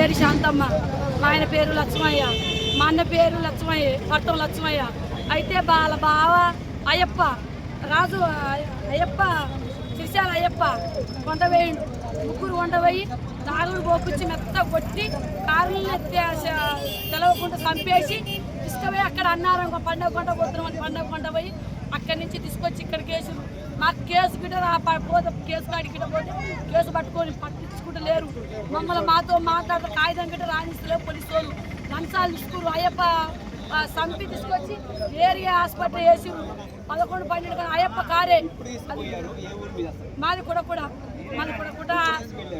పేరు శాంతమ్మ, మా ఆయన పేరు లక్ష్మయ్య, మా అన్న పేరు లక్ష్మయ్య, పట్టం లక్ష్మయ్య. అయితే వాళ్ళ బావ అయ్యప్ప రాజు అయ్యప్ప శ్రీశాల అయ్యప్ప కొండవేయండు. ముగ్గురు కొండపోయి నాలుగు పోపించి మెత్త కొట్టి కారుని తెలవకుండా చంపేసి తీసుకుపోయి అక్కడ అన్నారం పండగ కొండ పోతున్నామని పండగ కొండ పోయి అక్కడి నుంచి తీసుకొచ్చి ఇక్కడ కేసు మాకు కేసు గిట్ట పోతే కేసు కాడికి గిట్ట పోతే కేసు పట్టుకొని పట్టించుకుంటలేరు. మమ్మల్ని మాతో మాట్లాడుతూ కాగితం గిట్ట రాణిస్తలేవు పోలీసు వాళ్ళు. లంచాలు తీసుకురు. అయ్యప్ప చంపి తీసుకొచ్చి ఏరియా హాస్పిటల్ వేసి 11-12 అయ్యప్ప కారే మాది కూడా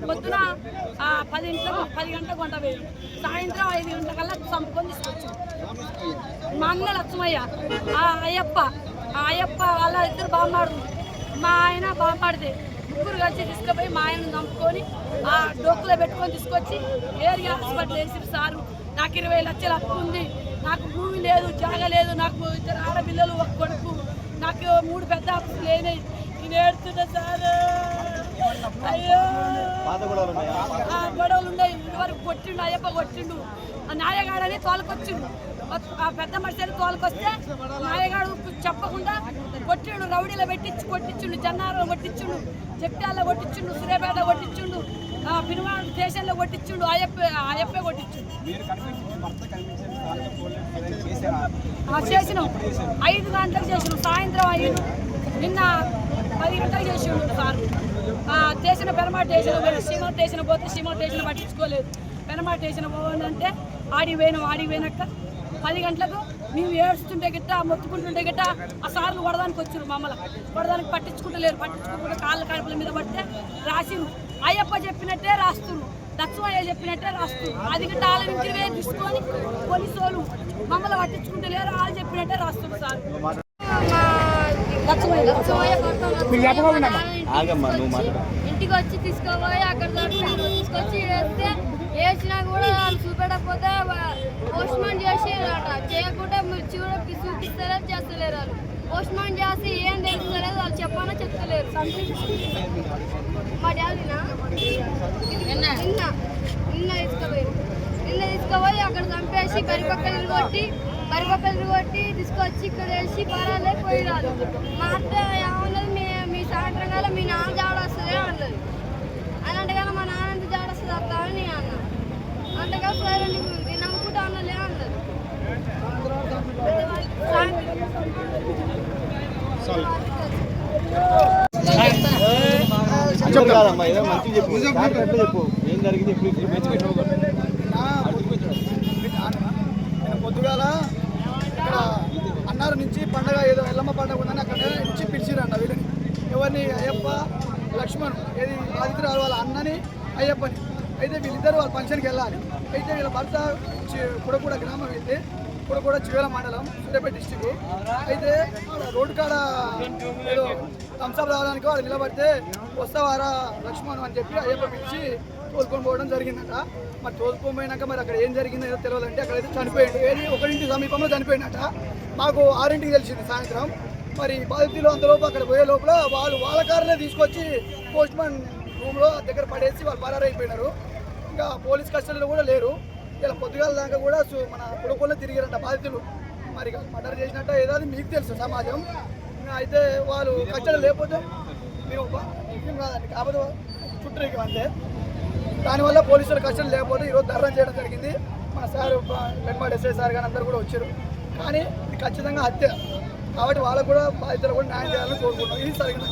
పొద్దున 10 గంటలకు వంట వేయరు, సాయంత్రం 5 గంటలకల్లా చంపుకొని తీసుకొచ్చి మా అన్న లక్ష్మయ్య అయ్యప్ప వాళ్ళ ఇద్దరు బామ్మాడు, మా ఆయన బామ్మాడితే ముగ్గురు కలిసి తీసుకుపోయి మా ఆయనను చంపుకొని ఆ డోకులో పెట్టుకొని తీసుకొచ్చి ఏరియా హాస్పిటల్ వేసిరు. సారు నాకు 20 లక్షలు అప్పు ఉంది, నాకు భూమి లేదు, జాగ లేదు, నాకు 2 ఆడపిల్లలు, 1 కొడుకు, నాకు 3 పెద్ద అప్పులు లేనాయి. నేను ఏడుతున్నా సార్. అయ్యో గొడవలు ఉన్నాయి. ఇదివరకు కొట్టిండు, అయ్యప్ప కొట్టిండు. నాయగాడని తోలుకొచ్చిండు. ఆ పెద్ద మనిషిని తోలుకొస్తే నాయగాడు చెప్పకుండా కొట్టిండు. రౌడీలో పెట్టించి కొట్టించిండు, జన్నారంలో కొట్టించిండు, జగ్టాల్లో కొట్టించిండు, సూర్యాపేట కొట్టించిండు, పినుమాడ స్టేషన్లో కొట్టించిండు. అయ్యప్పే కొట్టించిండు. చేసినాం 5 గంటలకు చేసినాం, సాయంత్రం 5, నిన్న 10 గంటలకు చేసిండు sir. Station Penamata station Seema station పోతే సీమా స్టేషన్ పట్టించుకోలేదు. పెనమాట స్టేషన్ పోవాలంటే ఆడికి పోయినాక 10 గంటలకు మేము ఏడుస్తుంటే గిట్ట మొత్తుకుంటుంటే గిట్ట ఆ సార్లు కొడదానికి వచ్చారు. మమ్మల్ని కొడదానికి పట్టించుకుంటలేరు. పట్టించుకుంటే కాళ్ళ కడుపుల మీద పడితే రాసిరు. అయ్యప్ప చెప్పినట్టే రాస్తున్నారు, లక్ష్మయ్య చెప్పినట్టే రాస్తున్నారు. అది గిట్ట వాళ్ళ నుంచి తీసుకొని పోలీసు వాళ్ళు మమ్మల్ని పట్టించుకుంటలేరు. వాళ్ళు చెప్పినట్టే రాస్తున్నారు సార్. ఇంటికి వచ్చి తీసుకోపోయి అక్కడ తీసుకొచ్చి వేస్తే వేసినా కూడా వాళ్ళు చూపెట్టకపోతే పోస్ట్ మార్టం చేసి చేయకుండా మిర్చి కూడా చూపిస్తలేరు, చేస్తలేరు. వాళ్ళు పోస్ట్ మార్టం చేసి ఏం తెలుస్తలేదు, వాళ్ళు చెప్పానో చెప్తలేరు. మా డాడీనా నిన్న తీసుకుపోయి అక్కడ చంపేసి బరిపక్కలు కొట్టి తీసుకొచ్చి ఇక్కడ వేసి పరాలే పోయి రాదు. మా అత్త ఏమన్నది, మీ సాయంత్రం కాలం మీ నాన్న జాడ వస్తుంది అన్నది. అలాంటి కానీ మా నాన్న ఎంత జాడ వస్తుంది అత్త అని నేను అన్నా. అంతగా సరే నేను నమ్ముకుంటా అన్నలే అన్నది. పొద్దుగాల ఇక్కడ అన్నారు నుంచి పండగ ఏదో ఎల్లమ్మ పండుగ ఉందని అక్కడ నుంచి పిలిచిరంట వీళ్ళని. ఎవరిని? అయ్యప్ప, లక్ష్మణ్, ఏది ఆదిత్యరావు వాళ్ళ అన్నని, అయ్యప్పని. అయితే వీళ్ళిద్దరు వాళ్ళ ఫంక్షన్కి వెళ్ళాలి. అయితే వీళ్ళ భర్త కుడకూడ గ్రామం, అయితే కుడకూడ చివేల మండలం, సూర్యాపేట డిస్టిక్. అయితే రోడ్డు కాడ ఏదో థమ్స్అప్ రావడానికి వాళ్ళు నిలబడితే వస్తావారా లక్ష్మణ్ అని చెప్పి అయ్యప్ప పిలిచి తోలుకొని పోవడం జరిగిందట. మరి తోలుకొని పోయినాక మరి అక్కడ ఏం జరిగిందో ఏదో తెలియదంటే అక్కడైతే చనిపోయాడు. ఏది 1 సమీపంలో చనిపోయినట. మాకు 6ంటికి తెలిసింది సాయంత్రం. మరి బాధితులు అంతలోపు అక్కడ పోయే లోపల వాళ్ళ కారునే తీసుకొచ్చి పోస్ట్ మ్యాన్ రూమ్లో దగ్గర పడేసి వాళ్ళు పరారైపోయినారు. ఇంకా పోలీస్ కస్టడీలో కూడా లేరు. ఇలా పొద్దుగాల దాకా కూడా మన కొడుకుల్లో తిరిగారంట బాధితులు. మరి మర్డర్ చేసినట్ట ఏదో మీకు తెలుసు సమాజం. అయితే వాళ్ళు కస్టడీ లేకపోతే మేము కాదండి, కాకపోతే చుట్టూ అంతే. దానివల్ల పోలీసులు కస్టడీ లేకపోతే ఈరోజు ధర్నా చేయడం జరిగింది. మన సార్ వెంబడి ఎస్ఐ సార్ కానీ అందరూ కూడా వచ్చారు. కానీ ఇది ఖచ్చితంగా హత్య కాబట్టి వాళ్ళకు కూడా బాధితులు కూడా న్యాయం చేయాలని కోరుకుంటున్నాం. ఇది సరిగ్గా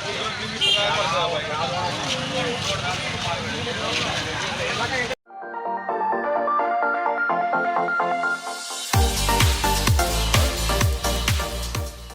కూతురు